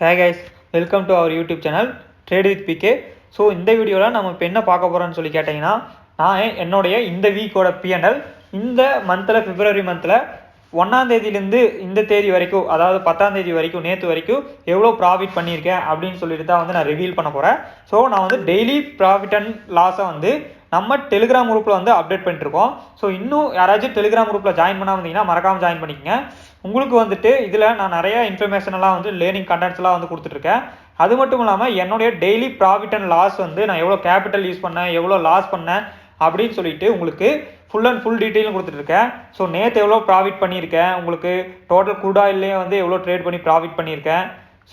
Hey guys, welcome to our YouTube channel Trade with PK. So இந்த வீடியோவில் நம்ம இப்போ என்ன பார்க்க போகிறோன்னு சொல்லி கேட்டிங்கன்னா, நான் என்னுடைய இந்த வீக்கோட P&L இந்த மந்தில் பிப்ரவரி மந்தில் 1ஆம் தேதியிலேருந்து இந்த தேதி வரைக்கும், அதாவது 10ஆம் தேதி வரைக்கும், நேற்று வரைக்கும் எவ்வளோ ப்ராஃபிட் பண்ணியிருக்கேன் அப்படின்னு சொல்லிட்டு தான் வந்து நான் ரிவீல் பண்ண போகிறேன். ஸோ நான் வந்து டெய்லி ப்ராஃபிட் அண்ட் லாஸை வந்து நம்ம டெலிகிராம் குரூப்பில் வந்து அப்டேட் பண்ணிட்டுருக்கோம். ஸோ இன்னும் யாராச்சும் டெலிகிராம் குரூப்பில் ஜாயின் பண்ணாமல் இருந்தீங்கன்னா மறக்காமல் ஜாயின் பண்ணிக்கங்க. உங்களுக்கு வந்துட்டு இதில் நான் நிறையா இன்ஃபர்மேஷனெல்லாம் வந்து லேர்னிங் கண்டென்ட்ஸ்லாம் வந்து கொடுத்துட்ருக்கேன். அது மட்டும் இல்லாமல் என்னுடைய டெய்லி ப்ராஃபிட் அண்ட் லாஸ் வந்து நான் எவ்வளோ கேபிட்டல் யூஸ் பண்ணேன், எவ்வளோ லாஸ் பண்ணேன் அப்படின்னு சொல்லிட்டு உங்களுக்கு ஃபுல் அண்ட் ஃபுல் டீட்டெயிலும் கொடுத்துட்ருக்கேன். ஸோ நேற்று எவ்வளோ ப்ராஃபிட் பண்ணியிருக்கேன், உங்களுக்கு டோட்டல் குரூடாயிலே வந்து எவ்வளோ ட்ரேட் பண்ணி ப்ராஃபிட் பண்ணியிருக்கேன்,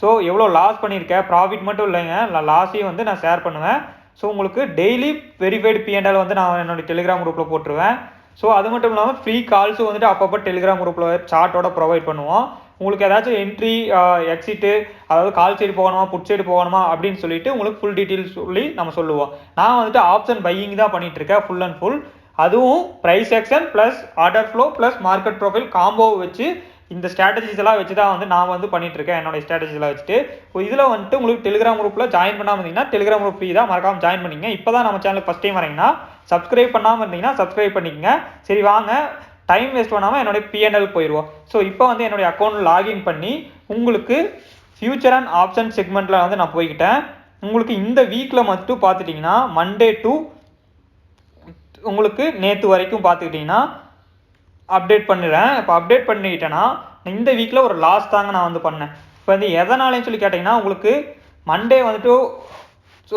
ஸோ எவ்வளோ லாஸ் பண்ணியிருக்கேன், ப்ராஃபிட் மட்டும் இல்லைங்க, லாஸையும் வந்து நான் ஷேர் பண்ணுவேன். ஸோ உங்களுக்கு டெய்லி வெரிஃபைடு P&L வந்து நான் என்னோடய டெலிகிராம் குரூப்பில் போட்டுருவேன். ஸோ அது மட்டும் இல்லாமல் ஃப்ரீ கால்ஸும் வந்துட்டு அப்பப்போ டெலிகிராம் குரூப்பில் சார்ட்டோட ப்ரொவைட் பண்ணுவோம். உங்களுக்கு ஏதாச்சும் என்ட்ரி எக்ஸிட்டு, அதாவது கால் சைடு போகணுமா புட் சைடு போகணுமா அப்படின்னு சொல்லிட்டு உங்களுக்கு ஃபுல் டீட்டெயில்ஸ் சொல்லி நம்ம சொல்லுவோம். நான் வந்துட்டு ஆப்ஷன் பையிங் தான் பண்ணிகிட்ருக்கேன் ஃபுல் அண்ட் ஃபுல். அதுவும் price action plus order flow plus market profile combo வச்சு இந்த ஸ்ட்ராட்டஜிஸ் எல்லாம் வச்சு தான் வந்து நான் வந்து பண்ணிட்டுருக்கேன் என்னோடய ஸ்ட்ராட்டஜிலாம் வச்சுட்டு. இதில் வந்துட்டு உங்களுக்கு டெலிகிராம் குரூப்பில் ஜாயின் பண்ணாமல் இருந்தீங்கன்னா டெலிகிராம் குரூப் ஃப்ரீ தான், மறக்காமல் ஜாயின் பண்ணிங்க. இப்போ தான் நம்ம சேனலுக்கு ஃபஸ்ட் டைம் வரீங்கன்னா சப்ஸ்கிரைப் பண்ணாமல் இருந்தீங்கன்னா சப்ஸ்கிரைப் பண்ணிக்கங்க. சரி வாங்க டைம் வேஸ்ட் பண்ணாமல் என்னுடைய P&L போயிடுவோம். ஸோ இப்போ வந்து என்னுடைய அக்கௌண்ட் லாகின் பண்ணி உங்களுக்கு ஃபியூச்சர் அண்ட் ஆப்ஷன் செக்மெண்ட்டில் வந்து நான் போய்கிட்டேன். உங்களுக்கு இந்த வீக்கில் மட்டும் பார்த்துட்டிங்கன்னா மண்டே டு உங்களுக்கு நேற்று வரைக்கும் பார்த்துக்கிட்டிங்கன்னா அப்டேட் பண்ணிடுறேன். இப்போ அப்டேட் பண்ணிக்கிட்டேன்னா இந்த வீக்கில் ஒரு லாஸ் தாங்க நான் வந்து பண்ணேன். இப்போ வந்து எதனாலேன்னு சொல்லி கேட்டிங்கன்னா, உங்களுக்கு மண்டே வந்துட்டு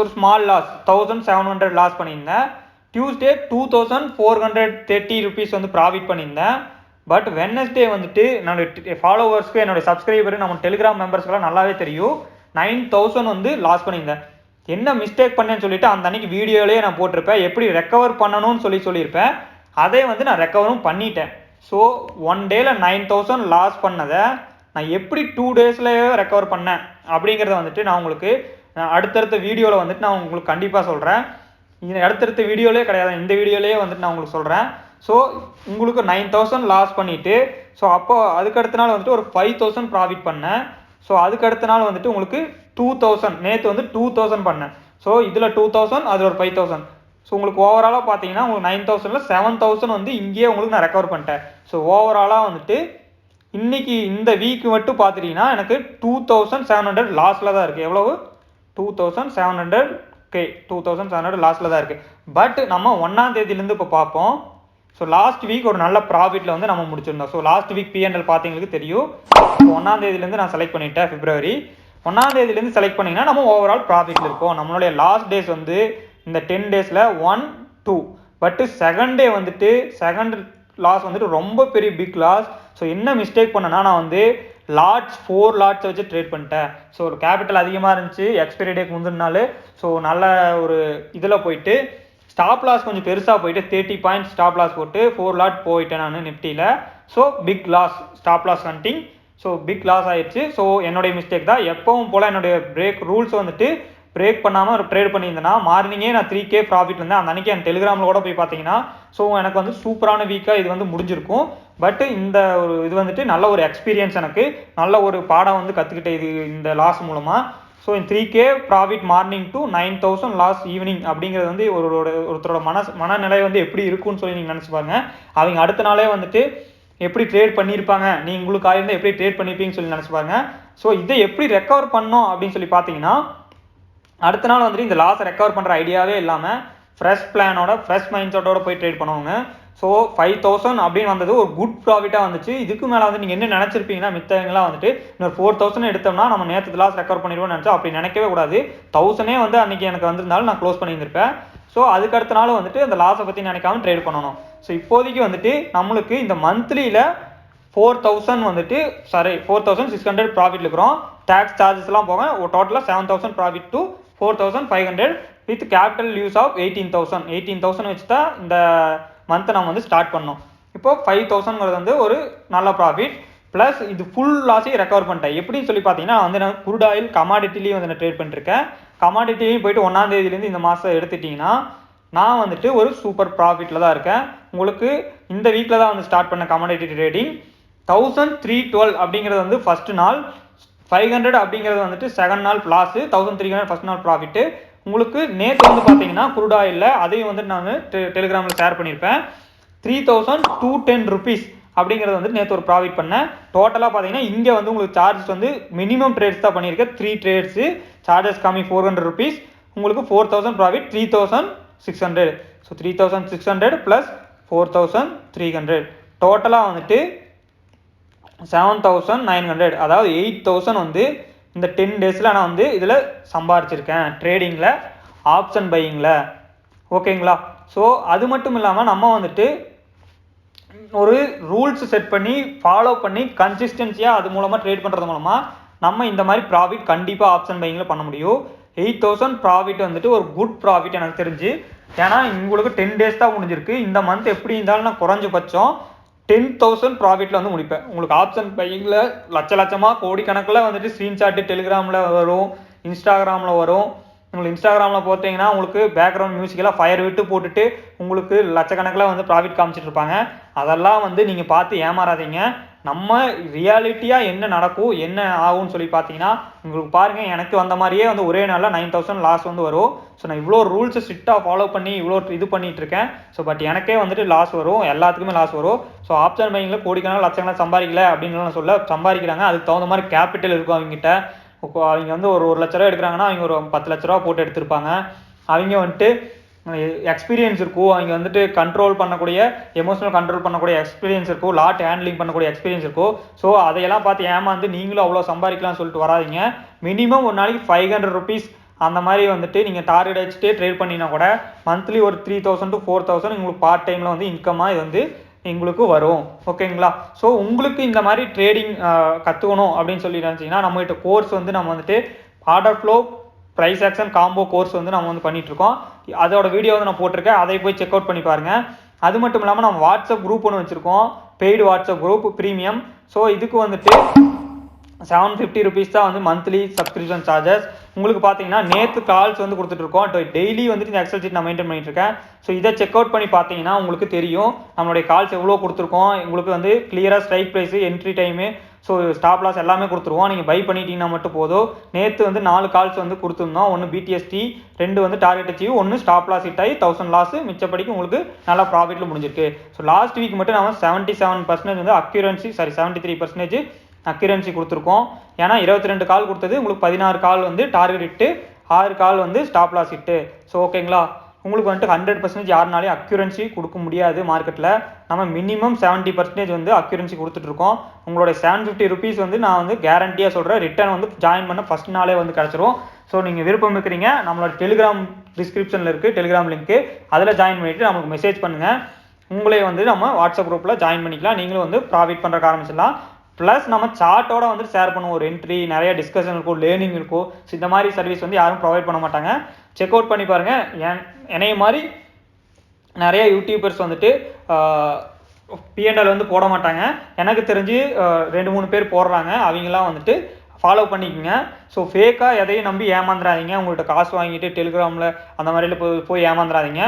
ஒரு ஸ்மால் லாஸ் 1700 லாஸ் பண்ணியிருந்தேன். டியூஸ்டே 2430 ருபீஸ் வந்து ப்ராஃபிட் பண்ணியிருந்தேன். பட் வெட்னஸ்டே வந்துட்டு என்னோடய ஃபாலோவர்ஸ்க்கு, என்னோடய சப்ஸ்கிரைபர், நம்ம டெலிகிராம் மெம்பர்ஸ்க்குலாம் நல்லாவே தெரியும், 9000 வந்து லாஸ் பண்ணியிருந்தேன். என்ன மிஸ்டேக் பண்ணேன்னு சொல்லிட்டு அந்த அன்றைக்கி வீடியோலேயே நான் போட்டிருப்பேன், எப்படி ரெக்கவர் பண்ணணும்னு சொல்லியிருப்பேன். அதே வந்து நான் ரெக்கவரும் பண்ணிட்டேன். ஸோ 1 டேயில் 9000 லாஸ் பண்ணதை நான் எப்படி 2 டேஸ்லேயே ரெக்கவர் பண்ணேன் அப்படிங்கிறத வந்துட்டு நான் உங்களுக்கு அடுத்தடுத்த வீடியோவில் வந்துட்டு நான் உங்களுக்கு கண்டிப்பாக சொல்கிறேன். இது அடுத்தடுத்த வீடியோலே கிடையாது, இந்த வீடியோலேயே வந்துட்டு நான் உங்களுக்கு சொல்கிறேன். ஸோ உங்களுக்கு 9000 லாஸ் பண்ணிவிட்டு, ஸோ அப்போ அதுக்கடுத்த நாள் வந்துட்டு ஒரு 5000 ப்ராஃபிட் பண்ணேன். ஸோ அதுக்கடுத்த நாள் வந்துட்டு உங்களுக்கு 2000, நேற்று வந்து 2000 பண்ணேன். ஸோ இதில் 2000, அதில் ஒரு 5000. ஸோ உங்களுக்கு ஓவராலாக பார்த்தீங்கன்னா உங்களுக்கு 9000ல் 7000 வந்து இங்கேயே உங்களுக்கு நான் ரெக்கவர் பண்ணிட்டேன். ஸோ ஓவராலாக வந்துட்டு இன்றைக்கி இந்த வீக் மட்டும் பார்த்துட்டிங்கன்னா எனக்கு 2700 லாஸில் தான் இருக்குது. எவ்வளவு? 2700 லாஸில் தான் இருக்குது. பட் நம்ம 1ஆம் தேதியிலேருந்து இப்போ பார்ப்போம். ஸோ லாஸ்ட் வீக் ஒரு நல்ல ப்ராஃபிட்டில் வந்து நம்ம முடிச்சிருந்தோம். ஸோ லாஸ்ட் வீக் P&L பார்த்தீங்களுக்கு தெரியும். 1ஆம் தேதியிலேருந்து நான் செலக்ட் பண்ணிட்டேன் பிப்ரவரி. 1ஆம் தேதியிலேருந்து செலக்ட் பண்ணிங்கன்னா நம்ம ஓவரால் ப்ராஃபிட்டில் இருப்போம். நம்மளுடைய லாஸ்ட் டேஸ் வந்து இந்த 10 டேஸில் 1, 2. பட்டு செகண்ட் டே வந்துட்டு செகண்ட் லாஸ் வந்துட்டு ரொம்ப பெரிய பிக் லாஸ். ஸோ என்ன மிஸ்டேக் பண்ணேன்னா, நான் வந்து லாட்ஸ் 4 லாட்ஸை வச்சு ட்ரேட் பண்ணிட்டேன். ஸோ ஒரு கேபிட்டல் அதிகமாக இருந்துச்சு, எக்ஸ்பைரி டேக்கு முந்தினால. ஸோ நல்ல ஒரு இதில் போயிட்டு ஸ்டாப் லாஸ் கொஞ்சம் பெருசாக போயிட்டு 30 பாயிண்ட் ஸ்டாப் லாஸ் போட்டு 4 லாட் போயிட்டேன் நான் நிஃப்டியில். So big loss, stop loss hunting. So big loss ஆயிடுச்சு. ஸோ என்னுடைய மிஸ்டேக் தான். எப்பவும் போல் என்னுடைய பிரேக் ரூல்ஸ் வந்துட்டு பிரேக் பண்ணாமல் ட்ரேட் பண்ணியிருந்தேன்னா மார்னிங்கே நான் 3K ப்ராஃபிட் இருந்தேன். அந்த அன்றைக்கி என் டெலிகிராமில் கூட போய் பார்த்தீங்கன்னா ஸோ எனக்கு வந்து சூப்பரான வீக்காக இது வந்து முடிஞ்சிருக்கும். பட்டு இந்த ஒரு இது வந்துட்டு நல்ல ஒரு எக்ஸ்பீரியன்ஸ், எனக்கு நல்ல ஒரு பாடம் வந்து கற்றுக்கிட்டேன் இது இந்த லாஸ் மூலமாக. So 3K profit morning to 9000 loss evening அப்படிங்கிறது வந்து ஒருத்தரோட மனநிலை வந்து எப்படி இருக்குன்னு சொல்லி நீங்கள் நினச்சி பாருங்க. அவங்க அடுத்த நாளே வந்துட்டு எப்படி ட்ரேட் பண்ணியிருப்பாங்க, நீங்கள் உங்களுக்கு ஆயிருந்தால் எப்படி ட்ரேட் பண்ணியிருப்பீங்கன்னு சொல்லி நினச்சி பாருங்க. ஸோ இதை எப்படி ரெக்கவர் பண்ணோம் அப்படின்னு சொல்லி பார்த்தீங்கன்னா, அடுத்த நாள் வந்துட்டு இந்த லாஸை ரெக்கவர் பண்ணுற ஐடியாவே இல்லாமல் ஃப்ரெஷ் பிளானோட ஃப்ரெஷ் மைண்ட் செட்டோட போய் ட்ரேட் பண்ணுவாங்க. ஸோ 5000 அப்படின்னு வந்தது ஒரு குட் ப்ராஃபிட்டாக வந்துச்சு. இதுக்கு மேலே வந்து நீங்கள் என்ன நினச்சிருப்பீங்கன்னா, மித்தவங்களாம் வந்துட்டு இன்னொரு 4000 எடுத்தோம்னா நம்ம நேற்று லாஸ் ரெக்கவர் பண்ணிடுவோம்னு நினச்சா அப்படி நினைக்கவே கூடாது. 1000 வந்து அன்றைக்கி எனக்கு வந்திருந்தாலும் நான் க்ளோஸ் பண்ணியிருந்திருப்பேன். ஸோ அதுக்கடுத்த நாள் வந்துட்டு அந்த லாஸை பற்றி நினைக்காம ட்ரேட் பண்ணணும். ஸோ இப்போதைக்கு வந்துட்டு நம்மளுக்கு இந்த மந்த்லியில் 4000 வந்துட்டு 4600 ப்ராஃபிட் இருக்கிறோம். டேக்ஸ் சார்ஜஸ்லாம் போக ஒரு டோட்டலாக 7000 profit to 4500 with capital use of 18,000 வச்சு தான் இந்த மந்த்தை நம்ம வந்து ஸ்டார்ட் பண்ணோம். இப்போ 5000ங்கிறது வந்து ஒரு நல்ல ப்ராஃபிட் ப்ளஸ் இது ஃபுல் லாஸையும் ரெக்கவர் பண்ணிட்டேன். எப்படின்னு சொல்லி பார்த்தீங்கன்னா வந்து நான் குரூட் ஆயில் கமாடிட்டிலையும் வந்து நான் ட்ரேட் பண்ணிருக்கேன். கமாடிட்டிலையும் போயிட்டு 1ஆம் தேதியிலேருந்து இந்த மாதம் எடுத்துட்டிங்கன்னா நான் வந்துட்டு ஒரு சூப்பர் ப்ராஃபிட்டில் தான் இருக்கேன். உங்களுக்கு இந்த வீக்கில் தான் வந்து ஸ்டார்ட் பண்ண கமாடிட்டி ட்ரேடிங். 1312 அப்படிங்கிறது வந்து ஃபஸ்ட்டு நாள். 500 அப்படிங்கிறது வந்துட்டு 7 நாள் லாஸ், 1300 ஃபர்ஸ்ட் நாள் ப்ராஃபிட். உங்களுக்கு நேற்று வந்து பார்த்தீங்கன்னா குரூட் ஆயில்ல அதையும் வந்து நான் டெலிகிராமில் ஷேர் பண்ணியிருப்பேன். 3210 ருபீஸ் அப்படிங்கிறது வந்து நேற்று ஒரு ப்ராஃபிட் பண்ணேன். டோட்டலாக பார்த்தீங்கன்னா இங்கே வந்து உங்களுக்கு சார்ஜஸ் வந்து மினிமம் ட்ரேட்ஸ் தான் பண்ணியிருக்கேன். 3 ட்ரேட்ஸு, சார்ஜஸ் கம்மி 400 ருபீஸ், உங்களுக்கு 4000 ப்ராஃபிட் 3600. ஸோ 3600 ப்ளஸ் 4300 டோட்டலாக வந்துட்டு 7900, அதாவது 8000 வந்து இந்த 10 டேஸில் நான் வந்து இதில் சம்பாரிச்சிருக்கேன் ட்ரேடிங்கில், ஆப்ஷன் பையிங்கில். ஓகேங்களா? ஸோ அது மட்டும் இல்லாமல் நம்ம வந்துட்டு ஒரு ரூல்ஸ் செட் பண்ணி ஃபாலோ பண்ணி கன்சிஸ்டன்சியாக அது மூலமாக ட்ரேட் பண்ணுறது மூலமாக நம்ம இந்த மாதிரி ப்ராஃபிட் கண்டிப்பாக ஆப்ஷன் பையிங்கில் பண்ண முடியும். 8000 ப்ராஃபிட் வந்துட்டு ஒரு குட் ப்ராஃபிட் எனக்கு தெரிஞ்சு. ஏன்னா உங்களுக்கு 10 டேஸ் தான் முடிஞ்சிருக்கு. இந்த மந்த் எப்படி இருந்தாலும் நான் குறைஞ்சபட்சம் 10,000 ப்ராஃபிட்டில் வந்து முடிப்பேன். உங்களுக்கு ஆப்ஷன் பையிங்கில் லட்சமாக கோடிக்கணக்கில் வந்துட்டு ஸ்க்ரீன்ஷாட்டு டெலிகிராமில் வரும், இன்ஸ்டாகிராமில் வரும். உங்களுக்கு இன்ஸ்டாகிராமில் பார்த்தீங்கன்னா உங்களுக்கு பேக்ரவுண்ட் மியூசிக்கெல்லாம் ஃபயர் விட்டு போட்டுட்டு உங்களுக்கு லட்சக்கணக்கில் வந்து ப்ராஃபிட் காமிச்சிட்டு இருப்பாங்க. அதெல்லாம் வந்து நீங்கள் பார்த்து ஏமாறாதீங்க. நம்ம ரியாலிட்டியாக என்ன நடக்கும் என்ன ஆகும்னு சொல்லி பார்த்தீங்கன்னா உங்களுக்கு பாருங்கள், எனக்கு வந்த மாதிரியே வந்து ஒரே நாளில் 9000 லாஸ் வந்து வரும். ஸோ நான் இவ்வளோ ரூல்ஸை ஸ்ட்ரிக்டாக ஃபாலோ பண்ணி இவ்வளோ இது பண்ணிகிட்டு இருக்கேன். ஸோ பட் எனக்கே வந்துட்டு லாஸ் வரும், எல்லாத்துக்குமே லாஸ் வரும். ஸோ ஆப்ஷன் பையிங்கில் கோடிக்கணக்கில் லட்சக்கணக்கில் சம்பாதிக்கல அப்படின்னு நான் சொல்ல, சம்பாதிக்கிறாங்க. அதுக்கு தகுந்த மாதிரி கேபிட்டல் இருக்கும் அவங்ககிட்ட. அவங்க வந்து ஒரு 1 லட்ச ரூபா எடுக்கிறாங்கன்னா அவங்க ஒரு 10 லட்ச ரூபா போட்டு எடுத்திருப்பாங்க. அவங்க வந்துட்டு எக்ஸ்பீரியன்ஸ் இருக்கும், அவங்க வந்துட்டு கண்ட்ரோல் பண்ணக்கூடிய எமோஷனல் கண்ட்ரோல் பண்ணக்கூடிய எக்ஸ்பீரியன்ஸ் இருக்கும், லாட் ஹேண்ட்லிங் பண்ணக்கூடிய எக்ஸ்பீரியன்ஸ் இருக்கும். ஸோ அதையெல்லாம் பார்த்து ஏமாந்து நீங்களும் அவ்வளோ சம்பாதிக்கலாம்னு சொல்லிட்டு வராதிங்க. மினிமம் ஒரு நாளைக்கு 500 ருபீஸ் அந்த மாதிரி வந்துட்டு நீங்கள் டார்கெட் வச்சுட்டு ட்ரேட் பண்ணினா கூட மந்த்லி ஒரு 3000 to 4000 உங்களுக்கு பார்ட் டைமில் வந்து இன்கமாக இது வந்து உங்களுக்கு வரும். ஓகேங்களா? ஸோ உங்களுக்கு இந்த மாதிரி ட்ரேடிங் கற்றுக்கணும் அப்படின்னு சொல்லி நினச்சிங்கன்னா நம்மகிட்ட கோர்ஸ் வந்து நம்ம வந்துட்டு order flow price action combo course வந்து நம்ம வந்து பண்ணிகிட்ருக்கோம். அதோட வீடியோ வந்து நான் போட்டிருக்கேன், அதை போய் செக் அவுட் பண்ணி பாருங்கள். அது மட்டும் இல்லாமல் நம்ம வாட்ஸ்அப் குரூப் ஒன்று வச்சுருக்கோம், paid WhatsApp group premium. So இதுக்கு வந்துட்டு 750 ருபீஸ் தான் வந்து மந்த்லி சப்ஸ்கிரிப்ஷன் சார்ஜஸ். உங்களுக்கு பார்த்தீங்கன்னா நேற்று கால்ஸ் வந்து கொடுத்துட்ருக்கோம், டெய்லி வந்துட்டு இந்த எக்ஸல் ஷீட் நான் மெயின்டைன் பண்ணிட்டு இருக்கேன். ஸோ இதை செக் அவுட் பண்ணி பார்த்தீங்கன்னா உங்களுக்கு தெரியும் நம்மளுடைய கால்ஸ் எவ்வளோ கொடுத்துருக்கோம். உங்களுக்கு வந்து கிளியராக strike price, entry time, so stop loss எல்லாமே கொடுத்துருவோம். நீங்கள் பை பண்ணிட்டீங்கன்னா மட்டும் போதும். நேற்று வந்து 4 கால்ஸ் வந்து கொடுத்துருந்தோம். ஒன்று பிடிஎஸ்டி, 2 வந்து target achieve, 1 stop loss hit ஆகி 1000 லாஸ், மிச்சப்படிக்கு உங்களுக்கு நல்லா ப்ராஃபிட்டில் முடிஞ்சிருக்கு. ஸோ லாஸ்ட் வீக் மட்டும் நம்ம 77% வந்து அக்யூரன்சி, 73% அக்யூரன்சி கொடுத்துருக்கோம். ஏன்னா 22 கால் கொடுத்தது, உங்களுக்கு 16 கால் வந்து டார்கெட் ஹிட்டு, 6 கால் வந்து ஸ்டாப் லாஸ் ஹிட்டு. ஸோ ஓகேங்களா? உங்களுக்கு வந்துட்டு 100% யாருனாலையும் அக்யூரன்சி கொடுக்க முடியாது மார்க்கெட்டில். நம்ம மினிமம் 70% வந்து அக்யூரன்சி கொடுத்துட்ருக்கோம். உங்களுடைய 750 ருபீஸ் வந்து நான் வந்து கேரண்டியாக சொல்கிறேன், ரிட்டர்ன் வந்து ஜாயின் பண்ண ஃபஸ்ட் நாளே வந்து கிடச்சிரும். ஸோ நீங்கள் விருப்பம் இருக்கிறீங்க, நம்மளோட டெலிகிராம் டிஸ்கிரிப்ஷனில் இருக்குது டெலிகிராம் லிங்க்கு, அதில் ஜாயின் பண்ணிவிட்டு நமக்கு மெசேஜ் பண்ணுங்கள். உங்களே வந்து நம்ம வாட்ஸ்அப் குரூப்பில் ஜாயின் பண்ணிக்கலாம். நீங்களும் வந்து ப்ராஃபிட் பண்ணுறக்கு ஆரம்பிச்சிடலாம். ப்ளஸ் நம்ம சார்ட்டோட வந்து ஷேர் பண்ணுவோம், ஒரு என்ட்ரி, நிறைய டிஸ்கஷன் இருக்கும், லேர்னிங் இருக்கும். ஸோ இந்த மாதிரி சர்வீஸ் வந்து யாரும் ப்ரொவைட் பண்ண மாட்டாங்க. செக் அவுட் பண்ணி பாருங்கள். என்னைய மாதிரி நிறைய யூடியூபர்ஸ் வந்துட்டு P&L வந்து போட மாட்டாங்க. எனக்கு தெரிஞ்சு 2-3 பேர் போடுறாங்க. அவங்களாம் வந்துட்டு ஃபாலோ பண்ணிக்கோங்க. ஸோ ஃபேக்காக எதையும் நம்பி ஏமாந்துடாதீங்க. உங்கள்கிட்ட காசு வாங்கிட்டு டெலிகிராமில் அந்த மாதிரில போய் ஏமாந்துடாதீங்க.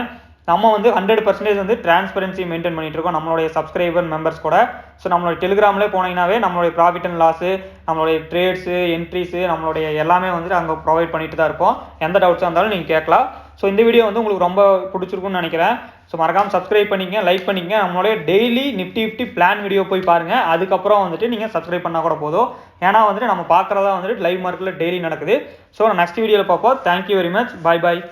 நம்ம வந்து 100% வந்து டிரான்ஸ்பரன்சி மெயின்டைன் பண்ணிட்டு இருக்கோம் நம்மளுடைய சப்ஸ்கிரைபர் மெம்பர்ஸ் கூட. ஸோ நம்மளுடைய டெலிகிராமில் போனீங்கன்னாவே நம்மளுடைய ப்ராஃபிட் அண்ட் லாஸு, நம்மளுடைய ட்ரேட்ஸு, என்ட்ரிஸு, நம்மளுடைய எல்லாமே வந்துட்டு அங்கே ப்ரொவைட் பண்ணிட்டு தான் இருப்போம். எந்த டவுட்ஸாக இருந்தாலும் நீங்கள் கேட்கலாம். ஸோ இந்த வீடியோ வந்து உங்களுக்கு ரொம்ப பிடிச்சிருக்குன்னு நினைக்கிறேன். ஸோ மறக்காமல் சப்ஸ்கிரைப் பண்ணிக்கங்க, லைக் பண்ணிக்கங்க. நம்மளுடைய டெய்லி நிஃப்டி 50 பிளான் வீடியோ போய் பாருங்கள். அதுக்கப்புறம் வந்துட்டு நீங்கள் சப்ஸ்கிரைப் பண்ணால் கூட போதும். ஏன்னா வந்துட்டு நம்ம பார்க்குறதா வந்துட்டு லைவ் மார்க்கெட்டில் டெய்லி நடக்குது. ஸோ நெக்ஸ்ட் வீடியோவில் பார்ப்போம். Thank you very much. பாய் பாய்.